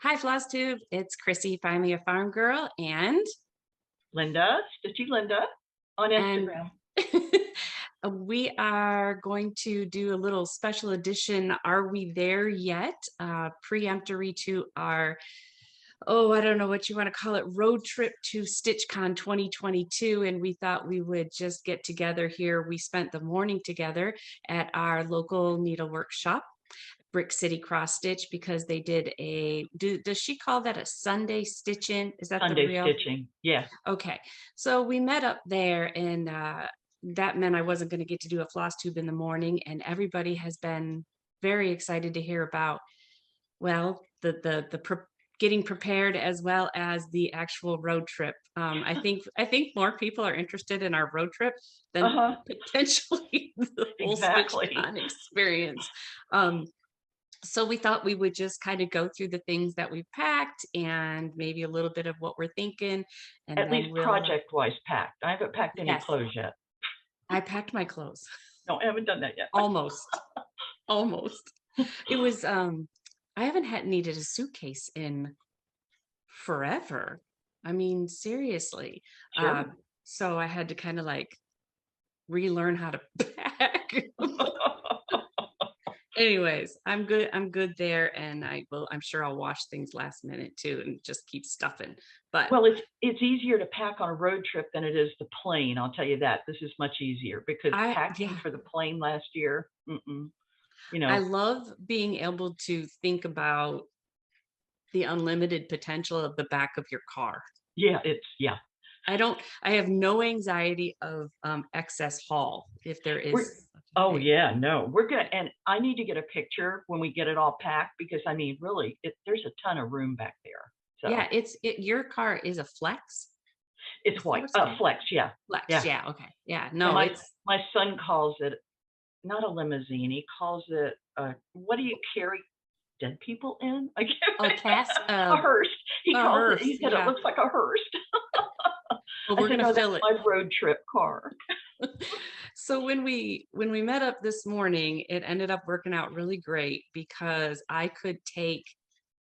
Hi, FlossTube. It's Chrissy, finally a farm girl, Linda, Stitchy Linda on and Instagram. we are going to do a little special edition. Are we there yet? Preemptory to our I don't know what you want to call it, road trip to StitchCon 2022. And we thought we would just get together here. We spent the morning together at our local needlework shop, Brick City Cross Stitch, because they did does she call that a Sunday stitch-in? Is that the Sunday real? stitching. Yes. Okay, so we met up there, and that meant I wasn't going to get to do a floss tube in the morning, and everybody has been very excited to hear about, well, getting prepared as well as the actual road trip. I think more people are interested in our road trip than Uh-huh. potentially the whole Exactly. StitchCon experience. So we thought we would just kind of go through the things that we've packed and maybe a little bit of what we're thinking, and At then least we'll project-wise packed. I haven't packed any yes, clothes yet. I packed my clothes. No, I haven't done that yet. Almost. Almost. It was I haven't had needed a suitcase in forever. I mean, seriously. Uh Sure. so I had to kind of like relearn how to pack. Anyways, I'm good there, and I'm sure I'll wash things last minute too and just keep stuffing. But Well, it's easier to pack on a road trip than it is the plane. I'll tell you that. This is much easier because packing yeah, for the plane last year, you I know, love being able to think about the unlimited potential of the back of your car. yeah, I have no anxiety of excess haul if there We're is such a oh, thing. yeah, no, we're gonna and I need to get a picture when we get it all packed because, I mean, really, there's a ton of room back there. Yeah, So, your car is a flex. it's Is that white what's called? flex, yeah, Flex. yeah, Yeah, okay. Yeah, and no, my it's my son calls it not a limousine, he calls it, what do you carry dead people in? I a can't cast a hearse. a He hearse. said, "It Yeah. looks like a hearse." Well, I we're said, gonna "No, that's fill it. my road trip car." So when we met up this morning, it ended up working out really great because I could take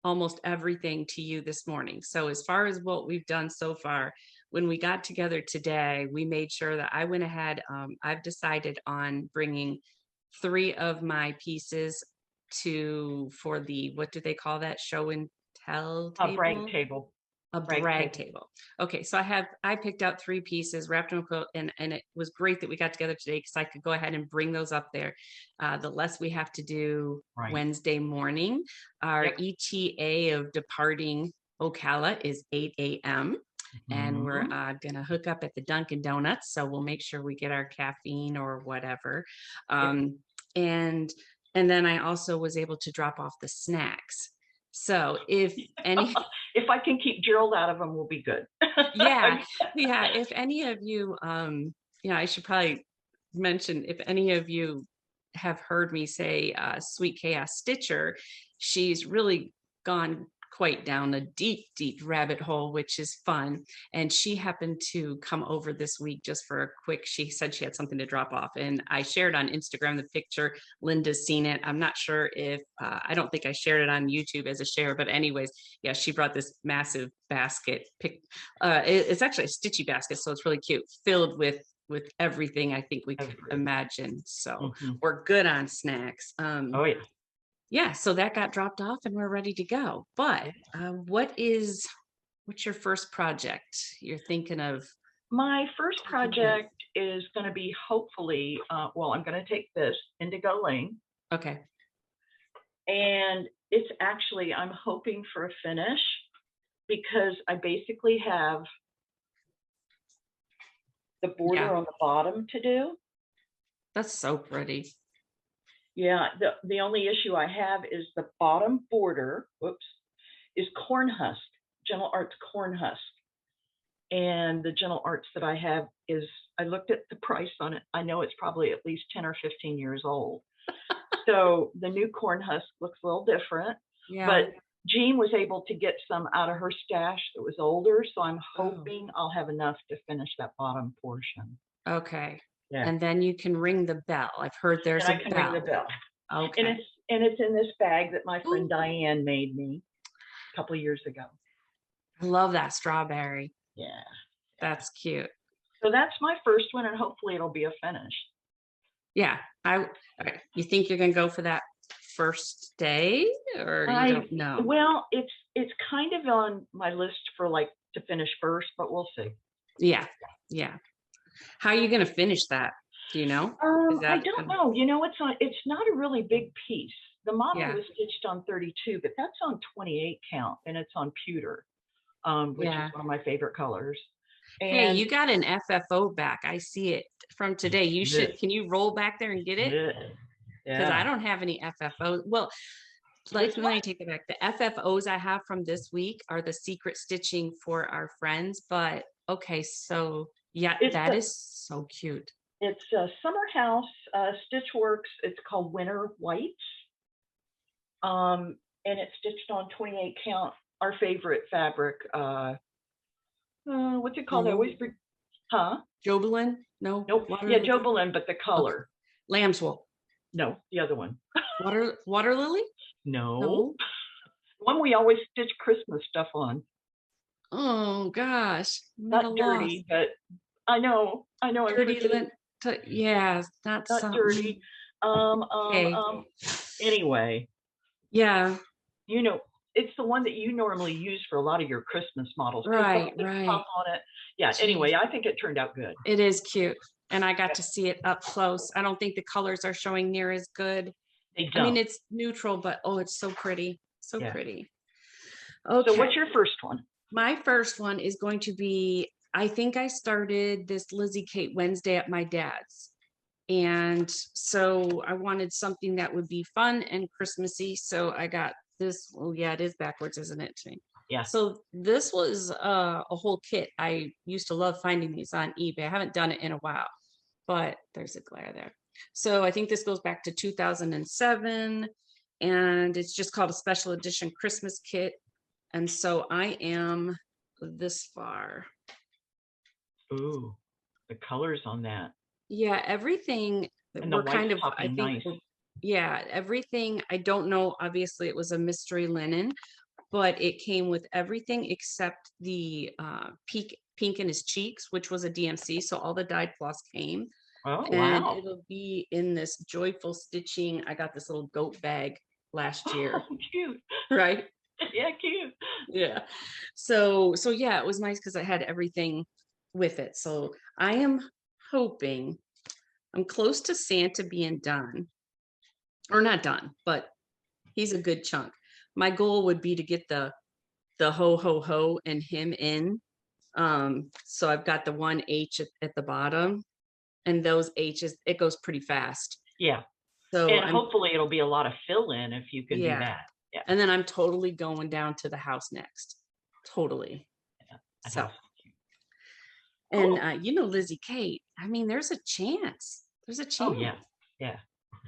almost everything to you this morning. So as far as what we've done so far, when we got together today, we made sure that I went ahead. I've decided on bringing three of my pieces for the, what do they call that, show and tell A brag table? table. A Brag brag table. table. Okay, so I picked out three pieces, wrapped them in a quilt, and it was great that we got together today because I could go ahead and bring those up there. The less we have to do Right. Wednesday morning. Our Yep. ETA of departing Ocala is 8 a.m. And we're Mhm. gonna hook up at the Dunkin' Donuts, so we'll make sure we get our caffeine or whatever. Yep. Um, and and then I also was able to drop off the snacks. So if any If I can keep Gerald out of them, we'll be good. Yeah, yeah. If any of you, I should probably mention if any of you have heard me say Sweet Chaos Stitcher, she's really gone quite down a deep, deep rabbit hole, which is fun. And she happened to come over this week just for a quick, she said she had something to drop off. And I shared on Instagram the picture. Linda's seen it. I'm not sure if, I don't think I shared it on YouTube as a share, but anyways, yeah, she brought this massive basket. It's actually a stitchy basket, so it's really cute, filled with everything I think we could Every imagine. So Mhm. we're good on snacks. Oh, yeah. Yeah, so that got dropped off and we're ready to go. But Yeah. what's your first project you're thinking of My first taking with? project is gonna be hopefully, I'm gonna take this Indigo Lane, Okay. and it's actually I'm hoping for a finish because I basically have the border Yeah, on the bottom to do. that's so pretty. Yeah, the only issue I have is the bottom border, whoops, is corn husk, Gentle Arts corn husk. And the Gentle Arts that I have is I looked at the price on it. I know it's probably at least 10 or 15 years old. So the new corn husk looks a little different, Yeah. but Jean was able to get some out of her stash that was older, so I'm Oh, hoping I'll have enough to finish that bottom portion. okay. Yeah. And then you can ring the bell. I've heard And there's I a can ring the bell. bell. And Okay. it's in this bag that my friend Ooh, Diane made me. a couple of years ago. I love that strawberry. Yeah. That's cute. So that's my first one, and hopefully it'll be a finish. Yeah. You think you're gonna go for that first day, or you I don't know? well, it's kind of on my list for like to finish first, but we'll see. Yeah. Yeah. How are you gonna finish that? Do you know? Is I that don't know. It's not a really big piece. The model yeah. was stitched on 32, but that's on 28 count, and it's on pewter, which is Yeah. one of my favorite colors. Hey, And you got an FFO back. I see it from today. Can you roll back there and get it? yeah, Because I yeah. don't have any FFO. Well, Which let one? me take it back. The FFOs I have from this week are the secret stitching for our friends. But okay, so yeah, It's that the is so cute. it's Summer House Stitchworks. It's called Winter White. And it's stitched on 28 count. Our favorite fabric. What's it called? I always huh? Jobelin? No, Nope. water Yeah, lily? Jobelin, but the Okay. color. Lamb's wool. No, the other one. Water lily? No, No. one we always stitch Christmas stuff on. Oh gosh, I'm at a Not loss. dirty, but I know, I'm Dirty forgetting. lint. Yeah, not Not dirty. something. Um, um, Okay. um. Anyway, Yeah. you know, it's the one that you normally use for a lot of your Christmas models because the Right. lights pop Right. on it. Yeah. Jeez. Anyway, I think it turned out good. It is cute. And I got Yeah, to see it up close. I don't think the colors are showing near as good. they I mean, don't. it's neutral, but oh, it's so pretty. So Yeah. pretty. So, Okay. what's your first one? My first one is going to be I think I started this Lizzie Kate Wednesday at my dad's. And so I wanted something that would be fun and Christmassy. So I got this. Oh, yeah, it is backwards, isn't it? Yeah. So this was a whole kit. I used to love finding these on eBay. I haven't done it in a while, but there's a glare there. So I think this goes back to 2007, and it's just called a special edition Christmas kit. And so I am this far. Ooh, the colors on that Yeah, everything and the we're white's kind of, I popping think, nice. yeah, everything. I don't know. Obviously, it was a mystery linen, but it came with everything except the pink in his cheeks, which was a DMC. So all the dyed floss came, Oh, and wow. it'll be in this joyful stitching. I got this little goat bag last year, Oh, cute. right? Yeah, cute. Yeah. So yeah, it was nice because I had everything with it. So I am hoping I'm close to Santa being done, or not done, but he's a good chunk. My goal would be to get the ho ho ho and him in. So I've got the one H at the bottom, and those H's, it goes pretty fast. Yeah. So And I'm hopefully it'll be a lot of fill in if you can do yeah. that. Yeah. And then I'm totally going down to the house next. Totally. Yeah. That So house is cute. and Cool. Lizzie Kate, I mean, there's a chance. There's a Oh, chance. yeah. Yeah.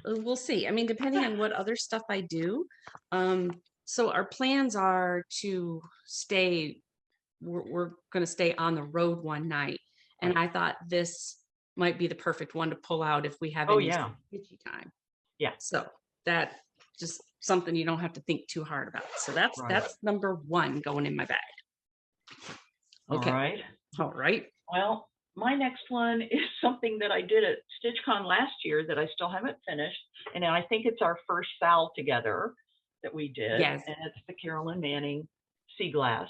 We'll see. I mean, depending on what other stuff I do. Um, so our plans are to stay, we're going to stay on the road one night. And Right. I thought this might be the perfect one to pull out if we have Oh, any yeah. stitchy time. Yeah. So that just something you don't have to think too hard about. So that's Right. number one going in my bag. All Okay. right. All right. Well, my next one is something that I did at StitchCon last year that I still haven't finished. And I think it's our first foul together that we did. Yes. And it's the Carolyn Manning Sea Glass,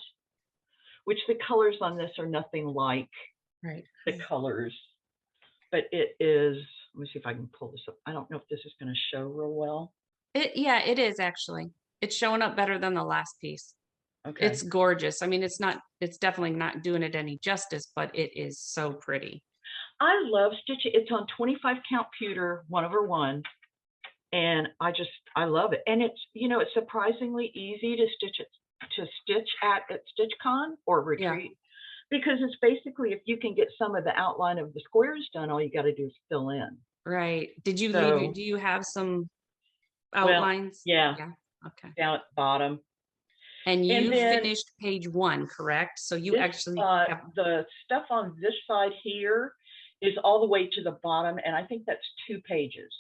which the colors on this are nothing like Right. the colors, but it is, let me see if I can pull this up. I don't know if this is going to show real well. Yeah, it is actually. It's showing up better than the last piece. Okay. It's gorgeous. I mean, it's definitely not doing it any justice, but it is so pretty. I love stitching. It's on 25 count pewter, 1/1. And I love it. And it's surprisingly easy to stitch at StitchCon or Yeah. retreat, because it's basically, if you can get some of the outline of the squares done, all you got to do is fill in. Right. Did you So, do you have some well, outlines? yeah, Yeah. Okay. down at the bottom. And And you then finished page 1, correct? So you this, actually have, the stuff on this side here is all the way to the bottom, and I think that's 2 pages.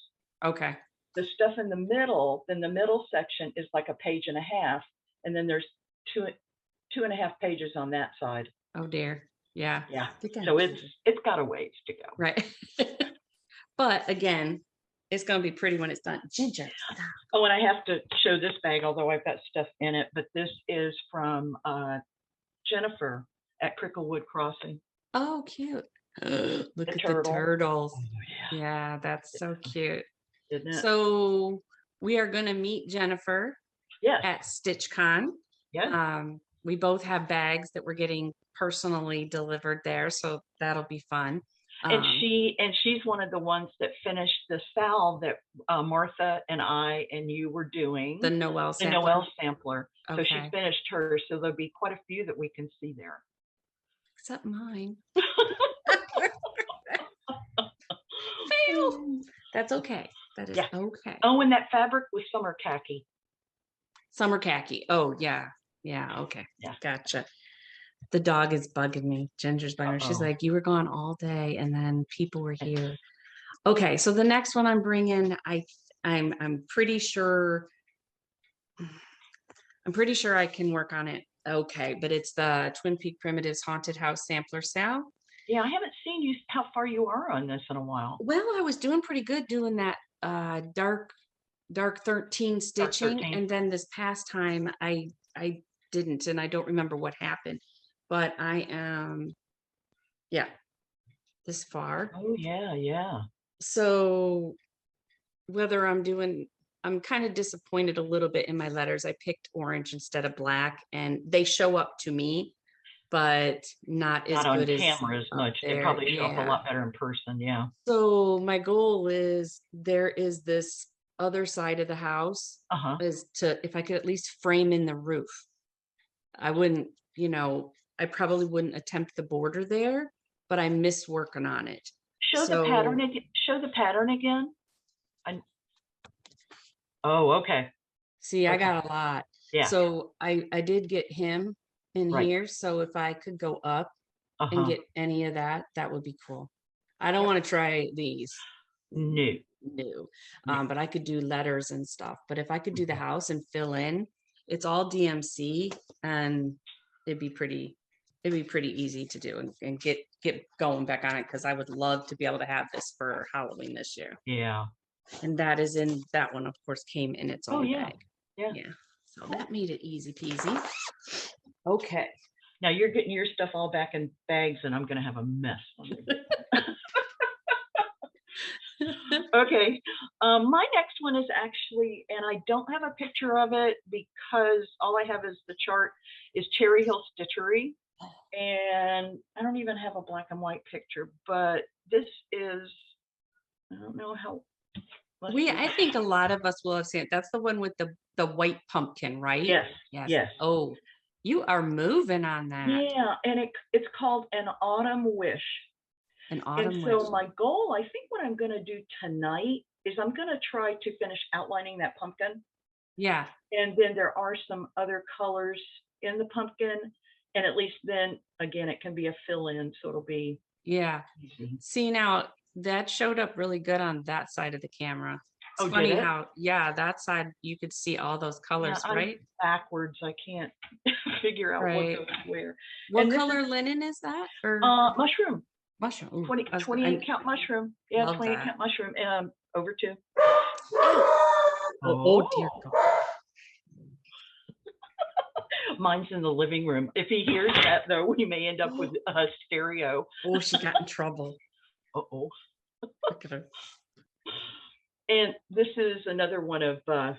okay. The stuff in the middle section is like a page and a half, and then there's two, 2.5 pages on that side. Oh dear. Yeah. Yeah. I think I So did. it's got a ways to go. Right. But again, it's gonna be pretty when it's done. Ginger. Stop. Oh, and I have to show this bag, although I've got stuff in it, but this is from Jennifer at Cricklewood Crossing. Oh, cute. Look The at turtle. the turtles. Oh, yeah. Yeah, that's so cute. Isn't it? So we are gonna meet Jennifer Yes. at StitchCon. Yes. We both have bags that we're getting personally delivered there, so that'll be fun. And she's one of the ones that finished the salve that Martha and I and you were doing. The Noel The sampler. Noel sampler. So Okay. she's finished hers. So there'll be quite a few that we can see there. Except mine. Fail. That's okay. That is okay. Oh, and that fabric was summer khaki. Summer khaki. Oh, yeah. Yeah. Okay. Yeah. Gotcha. The dog is bugging me. Ginger's bugging me. She's like, you were gone all day and then people were here. Okay. So the next one I'm bringing, I'm pretty sure I can work on it. Okay. But it's the Twin Peak Primitives Haunted House Sampler Sal. Yeah. I haven't seen you how far you are on this in a while. Well, I was doing pretty good doing that dark 13 stitching. Dark 13. And then this past time I didn't, and I don't remember what happened, but I am, this far. Oh yeah. Yeah. So whether I'm kind of disappointed a little bit in my letters. I picked orange instead of black and they show up to me, but not as on good as camera as much. They probably show up a Yeah. lot better in person. Yeah. So my goal is there is this other side of the house is if I could at least frame in the roof. I wouldn't, I probably wouldn't attempt the border there, but I miss working on it. Show the pattern again. Show the pattern again. Oh, okay. See, I got a lot. Yeah. So I did get him in here. So if I could go up and get any of that, that would be cool. I don't want to try these. No. But I could do letters and stuff. But if I could do the house and fill in, it's all DMC and it'd be pretty easy to do and get going back on it because I would love to be able to have this for Halloween this year. Yeah. And that one, of course, came in its own bag. Yeah. So that made it easy peasy. Okay. Now you're getting your stuff all back in bags and I'm going to have a mess. Okay. My next one is actually, and I don't have a picture of it because all I have is the chart, is Cherry Hill Stitchery. And I don't even have a black and white picture, but this is, I don't know how. I think a lot of us will have seen it. That's the one with the white pumpkin, right? Yes. Oh, you are moving on that. Yeah, and it's called An Autumn Wish. An Autumn Wish. So my goal, I think what I'm going to do tonight is I'm going to try to finish outlining that pumpkin. Yeah. And then there are some other colors in the pumpkin. And at least then, again, it can be a fill-in. So it'll be easy. See, now that showed up really good on that side of the camera. It's funny how, that side you could see all those colors, right? Backwards, I can't figure out what goes where. What color linen is that? Or mushroom. Mushroom. Ooh, 28 count mushroom. Yeah, 28 count mushroom. Over to. Oh dear God. Mine's in the living room. If he hears that, though, we may end up with a stereo. Oh, she got in trouble. Uh-oh. Look at her. And this is another one of, that's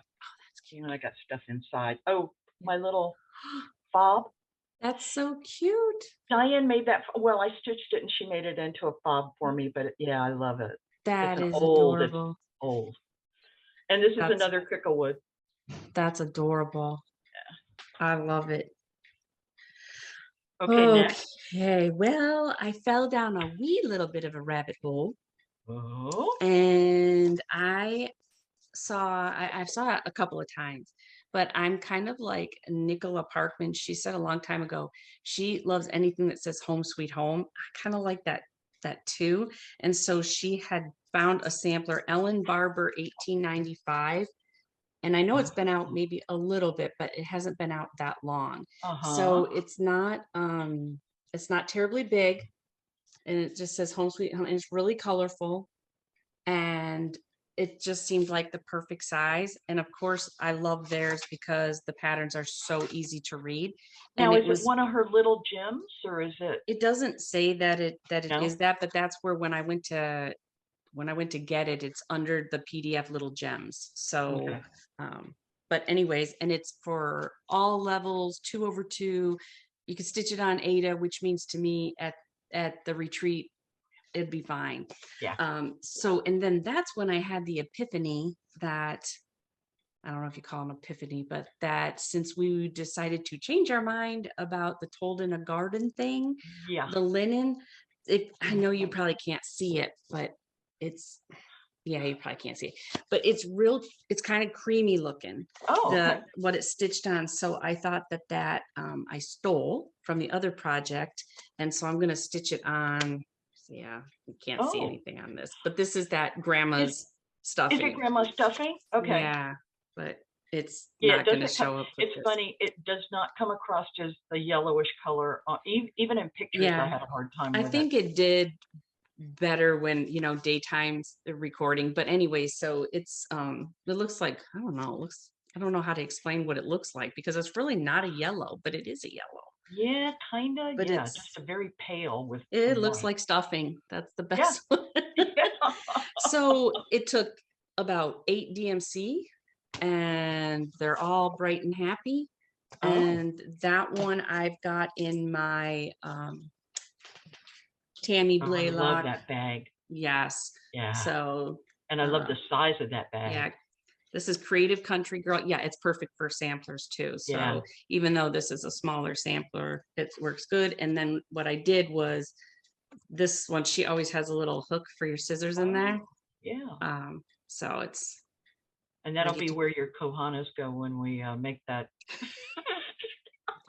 cute. I got stuff inside. Oh, my little fob. That's so cute. Diane made that. Well, I stitched it and she made it into a fob for me, but yeah, I love it. That is adorable. It's old. And this is another Cricklewood. That's adorable. Yeah. I love it. Okay, next. Okay, well, I fell down a wee little bit of a rabbit hole. Oh. And I saw it a couple of times, but I'm kind of like Nicola Parkman. She said a long time ago, she loves anything that says home sweet home. I kind of like that too. And so she had found a sampler, Ellen Barber 1895. And I know it's been out maybe a little bit, but it hasn't been out that long. Uh-huh. So it's not terribly big, and it just says Home Sweet Home, and it's really colorful, and it just seemed like the perfect size. And of course, I love theirs because the patterns are so easy to read. And Now, it is it was, one of her little gems, or is it it doesn't say that it no? is that, but that's where when I went to get it, it's under the PDF little gems. So, Okay. but anyways, and it's for all levels, 2/2. You can stitch it on Ada, which means to me at the retreat, it'd be fine. Yeah. So, and then that's when I had the epiphany that, I don't know if you call them epiphany, but that since we decided to change our mind about the Told in a Garden thing, Yeah. the linen, I know you probably can't see it, but it's, yeah, you probably can't see it, but it's kind of creamy looking, Oh, okay. what it's stitched on. So I thought that I stole from the other project. And so I'm going to stitch it on. Yeah, you can't see Oh, anything on this, but this is that is grandma's is it stuffing. grandma's stuffing? Okay. Yeah, but it's Yeah, it not going to doesn't come. show up with It's this. funny. It does not come across as the yellowish color. Even in pictures, I Yeah, had a hard time I with it. think it did better when, daytime's the recording. But anyway, so it looks like, I don't know, I don't know how to explain what it looks like because it's really not a yellow, but it is a yellow. Yeah, kinda. But Yeah, just a very pale with it some looks white. like stuffing. That's the Yeah. best one. Yeah. So it took about 8 DMC, and they're all bright and happy. Oh, And that one I've got in my Tammy oh, I love Blaylock. that bag. Yes. Yeah, So and I love uh the size of that yeah, bag. this is Creative Country Girl. Yeah, it's perfect for samplers too. Yeah. So even though this is a smaller sampler, it works good. And then what I did was this one, she always has a little hook for your scissors in there. Oh, yeah. So it's, And we that'll get be to, where your Kohanas go when we make that.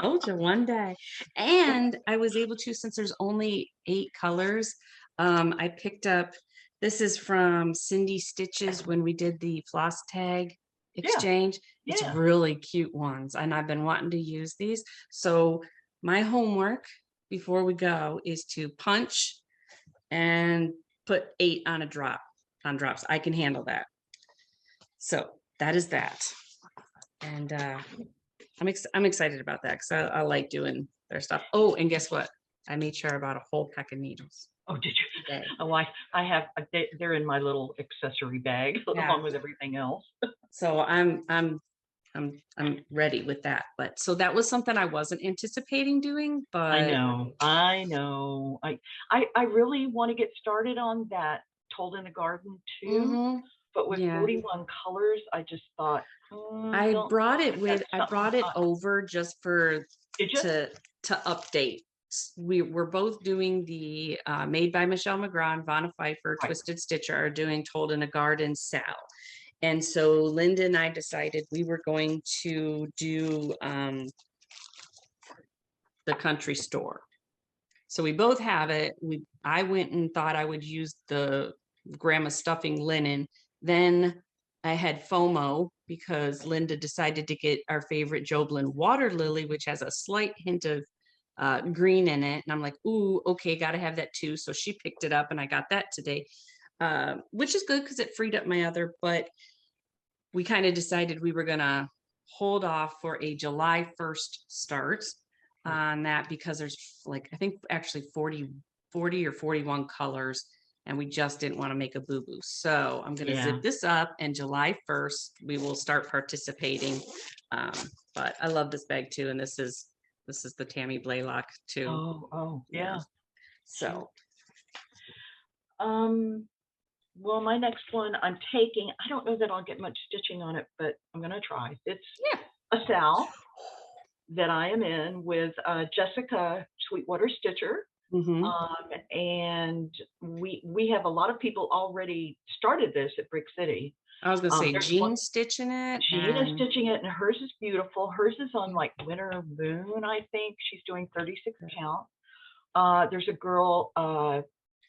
told you one day. And I was able to, since there's only 8 colors, I picked up, this is from Cindy Stitches when we did the floss tag Yeah, exchange. It's yeah. really cute ones, and I've been wanting to use these. So my homework before we go is to punch and put 8 on a drop, on drops. I can handle that. So that is that. And I'm excited about that because I like doing their stuff. Oh, and guess what? I made sure I bought a whole pack of needles Oh, did you? today. Oh, I have. They're in my little accessory bag Yeah. along with everything else. So I'm ready with that. But so that was something I wasn't anticipating doing, I but know. I know. I really want to get started on that Told in the Garden too. mhm, But with yeah. 41 colors, I just thought, don't know if that's I something brought it over just for did you? to update. We're both doing the made by Michelle McGraw and Vanna Pfeiffer, Right. Twisted Stitcher are doing Told in a Garden Sal. And so Linda and I decided we were going to do the country store. So we both have it. I went and thought I would use the grandma stuffing linen. Then I had FOMO because Linda decided to get our favorite Joblin water lily, which has a slight hint of green in it. And I'm like, ooh, okay, got to have that too. So she picked it up and I got that today, which is good because it freed up my other. But we kind of decided we were going to hold off for a July 1st start on that because there's like, I think actually 40 or 41 colors, and we just didn't want to make a boo-boo. So I'm going to Yeah. zip this up, and July 1st, we will start participating. But I love this bag too. And this is the Tammy Blaylock too. Oh, yeah. So, Well, my next one I'm taking, I don't know that I'll get much stitching on it, but I'm going to try. It's yeah. a Sal that I am in with Jessica Sweetwater Stitcher. Mm-hmm. And we have a lot of people already started this at Brick City. I was going to say There's Jean one, stitching it. Jean is And stitching it, and hers is beautiful. Hers is on like Winter Moon, I think. She's doing 36 count. There's a girl,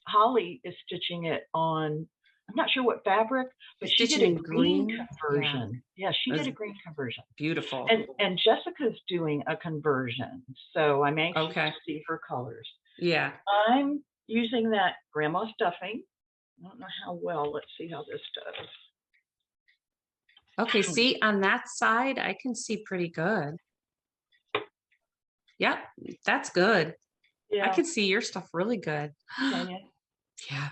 Holly is stitching it on I'm not sure what fabric, but she did Stitching a in green green. Yeah, conversion. Yeah, she did that's a green conversion. beautiful. And Jessica's doing a conversion, so I'm anxious to Okay. see her colors. Yeah. I'm using that grandma stuffing. I don't know how well. Let's see how this does. Okay, see, on that side, I can see pretty good. Yep, that's good. I Yeah, can see your stuff really good. can you? Yeah,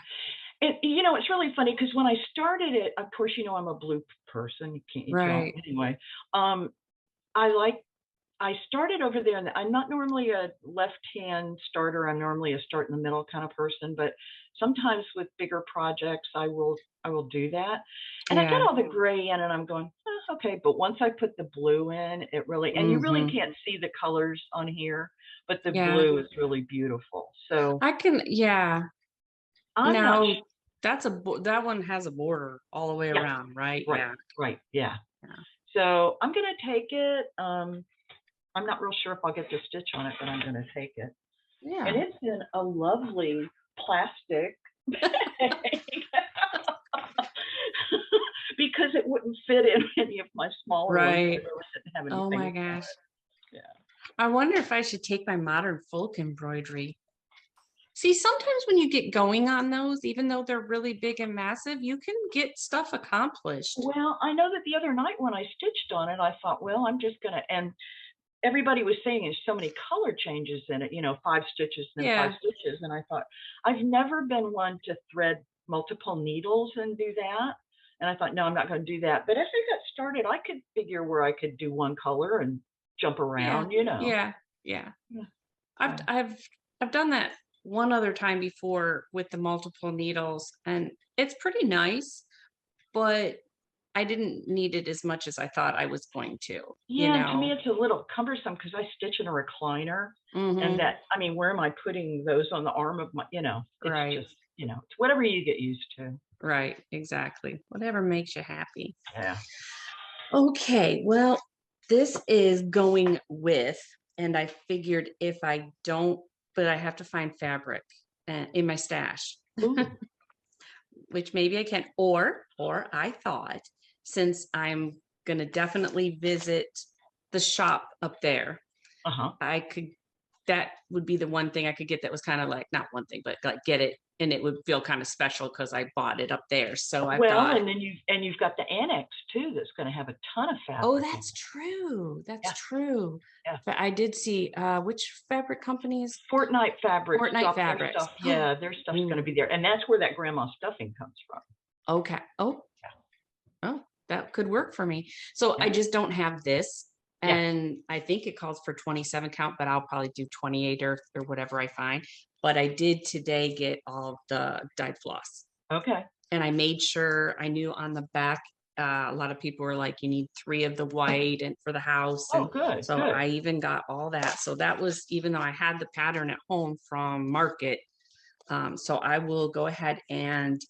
And it's really funny because when I started it, of course, I'm a blue person. You can't you tell right. anyway. Um, I started over there, and I'm not normally a left-hand starter. I'm normally a start in the middle kind of person, but sometimes with bigger projects, I will do that. And I got Yeah. all the gray in, and I'm going, okay. But once I put the blue in, it really, and you really Hmm. can't see the colors on here, but the Yeah. blue is really beautiful. So I can, yeah. I'm not, Now that's that one has a border all the way yeah, around, right? right, Yeah. right, yeah. Yeah. So I'm gonna take it. I'm not real sure if I'll get the stitch on it, but I'm gonna take it. And Yeah. it's in a lovely plastic bag because it wouldn't fit in any of my smaller ones. I Right. really didn't have Oh my anything for gosh. it. Yeah. I wonder if I should take my modern folk embroidery. See, sometimes when you get going on those, even though they're really big and massive, you can get stuff accomplished. Well, I know that the other night when I stitched on it, I thought, well, I'm just gonna, and everybody was saying there's so many color changes in it, 5 stitches, then five Yeah. stitches. And I thought, I've never been one to thread multiple needles and do that. And I thought, no, I'm not going to do that. But as I got started, I could figure where I could do one color and jump Yeah. around. Yeah. Yeah. Yeah. I've So, I've I've done that one other time before with the multiple needles, and it's pretty nice, but I didn't need it as much as I thought I was going to, you yeah, and to me, know? it's a little cumbersome because I stitch in a recliner. And Mhm. that, I mean, where am I putting those on the arm of my, it's Right. just, it's whatever you get used to. Right. Exactly. Whatever makes you happy. Yeah. Okay. Well, this is going with, and I figured if I don't, but I have to find fabric in my stash, Ooh. which maybe I can, or I thought since I'm going to definitely visit the shop up there, Uh-huh. I could, that would be the one thing I could get that was kind of like, not one thing, but like get it and it would feel kind of special because I bought it up there. So I Well, thought, and then you've got the annex too that's gonna have a ton of oh, fabric in that's it. true. That's Yeah, true. yeah. But I did see which fabric company is Fortnite Fabrics Fortnite dropped their Fabrics. stuff. Yeah, their stuff's gonna Ooh, be there, and that's where that grandma stuffing comes from. okay. Oh, oh, that could work for me. So Yeah, I just don't have this. yeah, And I think it calls for 27 count, but I'll probably do 28 or whatever I find. But I did today get all of the dyed floss. yeah. Okay. And I made sure I knew on the back, a lot of people were like, you need 3 of the white and for the house. Oh, And good, so good. I even got all that. So that was, even though I had the pattern at home from market. So I will go ahead and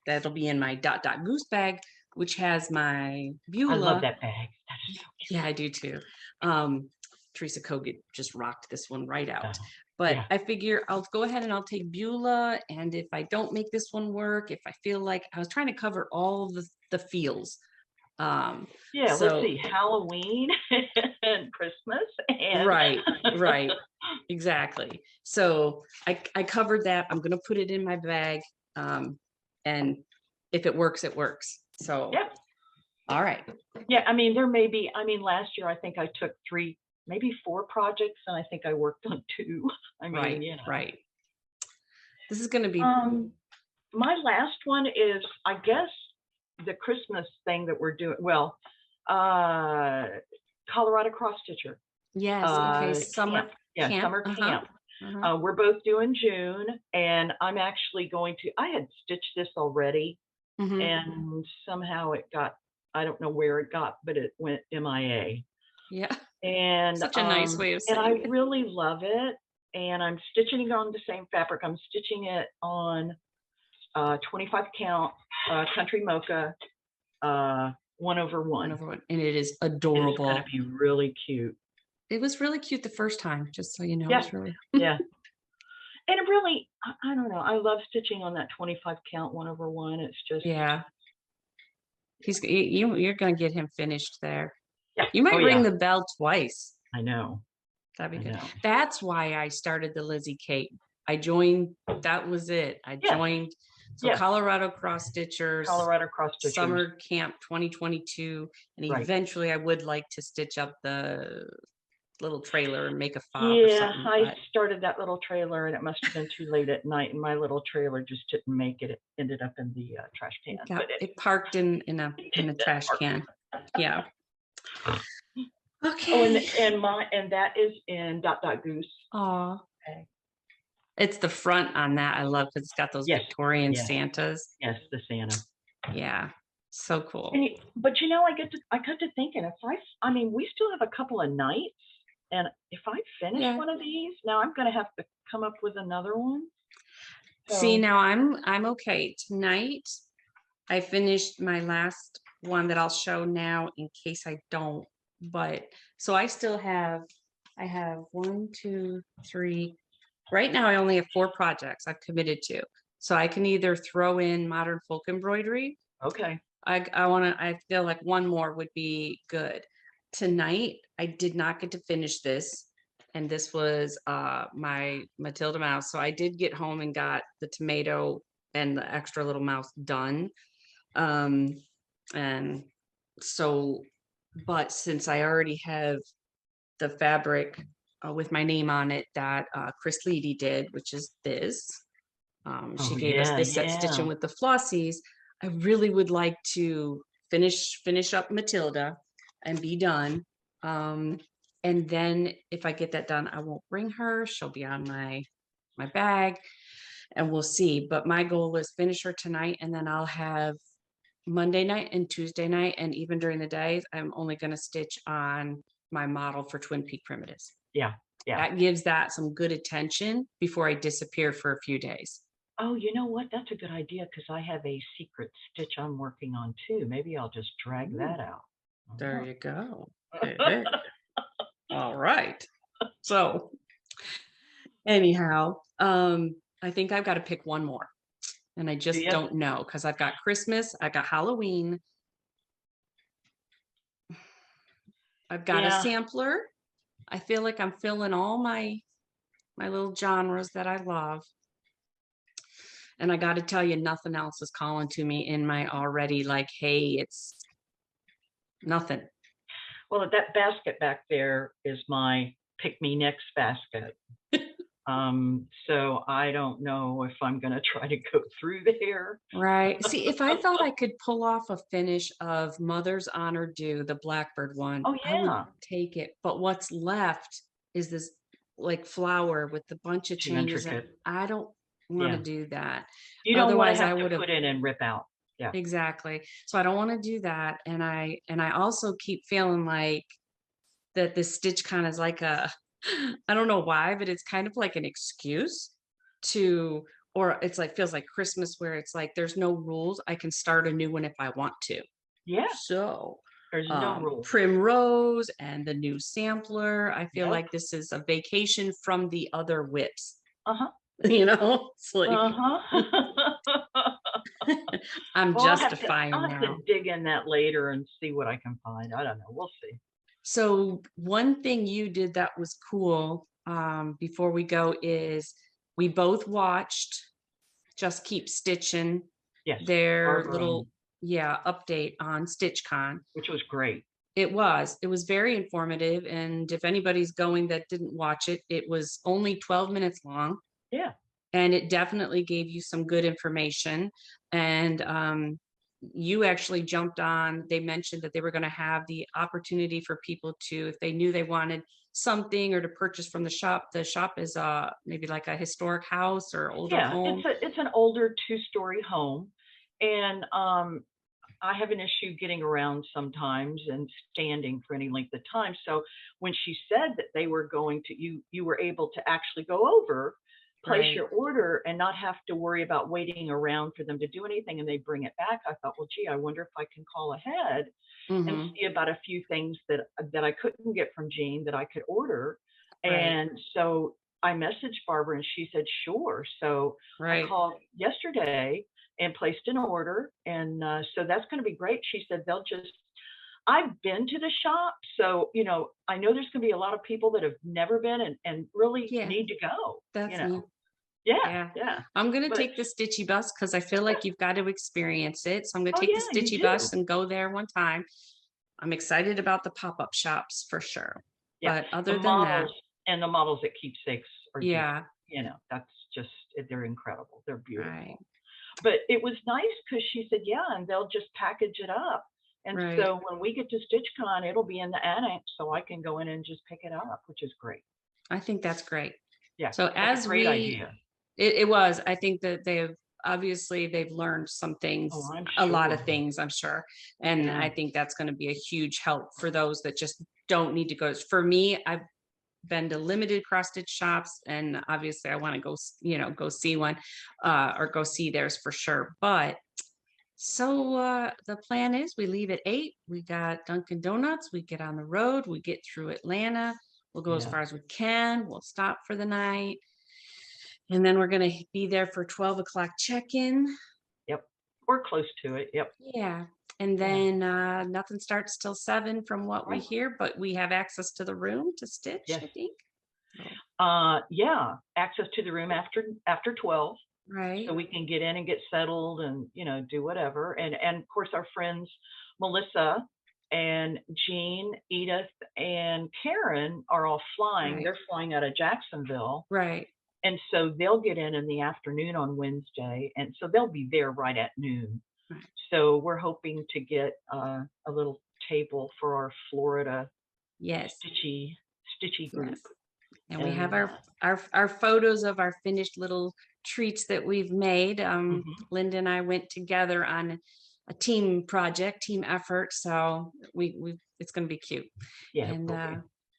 that'll be in my dot dot goose bag, which has my I love Beulah. that bag. That is so Yeah, I do too. Um, Teresa Kogut just rocked this one right cute. out. But Yeah, I figure I'll go ahead and I'll take Beulah. And if I don't make this one work, if I feel like I was trying to cover all the feels. Um, yeah. Let's so see, Halloween and Christmas and right, right, exactly. So I covered that. I'm gonna put it in my bag. And if it works, it works. So yeah, all right. yeah. I mean, there may be. I mean, last year I think I took 3, maybe 4 projects, and I think I worked on 2. I mean, Right, right. This is gonna be My last one is, I guess, the Christmas thing that we're doing. Well, uh, Colorado Cross Stitcher yes, okay, camp. summer Yeah, camp, summer uh-huh, camp. uh-huh, We're both doing June, and I'm actually going to. I had stitched this already, mhm, and somehow it got. I don't know where it got, but it went MIA. yeah, And such a nice way of I saying it. really love it. And I'm stitching it on the same fabric. I'm stitching it on 25 count country mocha 1/1, Wonderful, and it is and it's going to adorable. be really cute. It was really cute the first time, just so you know, Yeah, it's really yeah. And it really, I don't know. I love stitching on that 25 count 1/1. It's just, Yeah. You're gonna get him finished there. yeah. You Oh might ring yeah. the bell twice. I know. That'd I be good. know. That's why I started the Lizzie Kate. I joined, that was it. I Yes. joined, so Yes. Colorado Cross Stitchers, Colorado cross stitchers. summer camp 2022, and Right. eventually I would like to stitch up the little trailer and make a fob or Yeah, something, I but started that little trailer and it must have been too late at night and my little trailer just didn't make it. It ended up in the trash can. But it parked in a trash can. Yeah. oh, Okay. and that is in Dot Dot Goose. Aw. Okay. It's the front on that I love because it's got those Yes. Victorian Yes. Santas. Yes, the Santa. Yeah. So cool. And but I got to thinking if I mean, we still have a couple of nights, and if I finish Yeah. one of these, now I'm going to have to come up with another one. See, So now I'm okay. Tonight I finished my last one that I'll show now in case I don't. But so I have one, two, three. Right now I only have 4 projects I've committed to. So I can either throw in modern folk embroidery. okay, I feel like one more would be good. Tonight I did not get to finish this. And this was my Matilda mouse. So I did get home and got the tomato and the extra little mouse done. Um, and so, but since I already have the fabric with my name on it that Chris Leedy did, which is this, she oh gave us yeah, this set yeah, stitching with the flossies. I really would like to finish up Matilda and be done. Um, and then if I get that done, I won't bring her. She'll be on my bag and we'll see. But my goal is finish her tonight and then I'll have Monday night and Tuesday night, and even during the days, I'm only going to stitch on my model for Twin Peak Primitives. yeah, yeah. That gives that some good attention before I disappear for a few days. Oh, you know what? That's a good idea because I have a secret stitch I'm working on too. Maybe I'll just drag Ooh, that out. there you go. Hey. All right. So anyhow, I think I've got to pick one more. And I just Yeah, don't know because I've got Christmas, I got Halloween, I've got a yeah. sampler. I feel like I'm filling all my little genres that I love. And I got to tell you, nothing else is calling to me in my already like, hey, it's nothing. Well, that basket back there is my pick me next basket. So I don't know if I'm going to try to go through there. Right. See, if I thought I could pull off a finish of Mother's Honor Due, the Blackbird one, Oh I would yeah, take it. But what's left is this like flower with a bunch of too changes, and intricate. I don't want to Yeah, do that. you don't want to Otherwise, I have to would have put in and rip out. Yeah, exactly. So I don't want to do that. And I also keep feeling like that this stitch con is like a I don't know why, but it's kind of like an excuse to, or it's like feels like Christmas where it's like there's no rules. I can start a new one if I want to. yeah. So There's no rules. Primrose and the new sampler. I feel Yep. like this is a vacation from the other whips. Uh huh. It's like Uh huh. I'm Well, justifying I'll have to now. dig in that later and see what I can find. I don't know. We'll see. So one thing you did that was cool before we go is we both watched Just Keep Stitching, Yes, their Barbara, little update on StitchCon. which was great. It was very informative, and if anybody's going that didn't watch it, it was only 12 minutes long, Yeah. and it definitely gave you some good information. And you actually jumped on, they mentioned that they were going to have the opportunity for people to, if they knew they wanted something or to purchase from the shop is maybe like a historic house or older Yeah, home. it's an older two-story home, and I have an issue getting around sometimes and standing for any length of time. So when she said that they were going to, you were able to actually go over, place Right. your order, and not have to worry about waiting around for them to do anything, and they bring it back. I thought, well, gee, I wonder if I can call ahead and Hmm. see about a few things that I couldn't get from Jean that I could order. Right. And so I messaged Barbara and she said, sure. So I Right. called yesterday and placed an order. And so that's going to be great. She said they'll just, I've been to the shop. So, I know there's going to be a lot of people that have never been and really Yeah, need to go, that's neat. Yeah, Yeah. yeah. I'm gonna But, take the Stitchy bus because I feel like you've got to experience it. So I'm gonna oh, take the yeah, you Stitchy do. bus and go there one time. I'm excited about the pop-up shops for sure. Yeah. But The other than that, models and the models at Keepsakes are just, yeah, that's just, they're incredible. They're right, beautiful. But it was nice because she said, yeah, and they'll just package it up. And right. so when we get to StitchCon, it'll be in the annex, so I can go in and just pick it up, which is great. I think that's great. Yeah, So that's a as great we idea. it was, I think that they've learned some Oh, things, I'm a lot of sure. things, I'm sure. And Yeah, I think that's going to be a huge help for those that just don't need to go. For me, I've been to limited cross stitch shops, and obviously I want to go, go see one, or go see theirs for sure. But so the plan is we leave at 8. We got Dunkin' Donuts. We get on the road. We get through Atlanta. We'll go as yeah, far as we can. We'll stop for the night. And then we're going to be there for 12 o'clock check-in. yep. Or close to it. Yep. Yeah. And Yeah, then nothing starts till 7 from what we right. hear, but we have access to the room to stitch, Yes. I think. So, Yeah, access to the room after 12. So right. we can get in and get settled and, do whatever. And of course, our friends, Melissa and Jean, Edith, and Karen are all flying. Right. They're flying out of Jacksonville. Right. And so they'll get in the afternoon on Wednesday. And so they'll be there right at noon. Right. So we're hoping to get a little table for our Florida Yes. stitchy group. Yes. And we have And our photos of our finished little treats that we've made. mhm. Linda and I went together on a team project, team effort. So we it's going to be cute. Yeah, it And will be.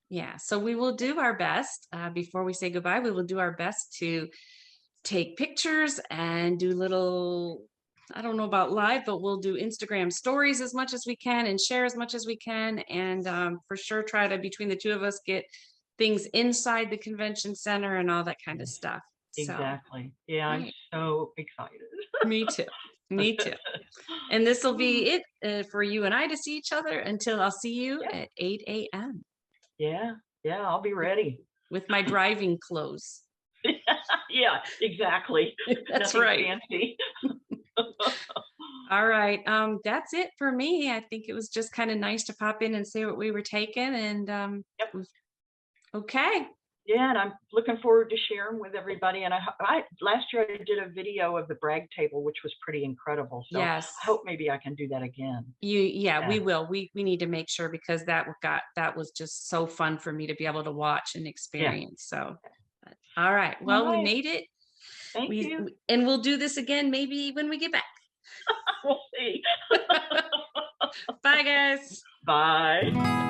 yeah, so we will do our best. Before we say goodbye, we will do our best to take pictures and do little, I don't know about live, but we'll do Instagram stories as much as we can and share as much as we can. And for sure, try to, between the two of us, get things inside the convention center and all that kind of Yes, stuff. So, exactly. Yeah, I'm right. so excited. Me too. Me too. And this will be it for you and I to see each other until I'll see you Yeah, at 8 a.m. yeah, yeah, I'll be ready. with my driving clothes. Yeah, exactly. That's Nothing right. fancy. All right. That's it for me. I think it was just kind of nice to pop in and say what we were taking. And Yep. okay. Yeah, and I'm looking forward to sharing with everybody. And I last year I did a video of the brag table, which was pretty incredible. So Yes. I hope maybe I can do that again. Yeah, Yeah, we will. We need to make sure because that was just so fun for me to be able to watch and yeah. experience. So all right. All Well, we right. made it. Thank you. And we'll do this again maybe when we get back. We'll see. Bye guys. Bye.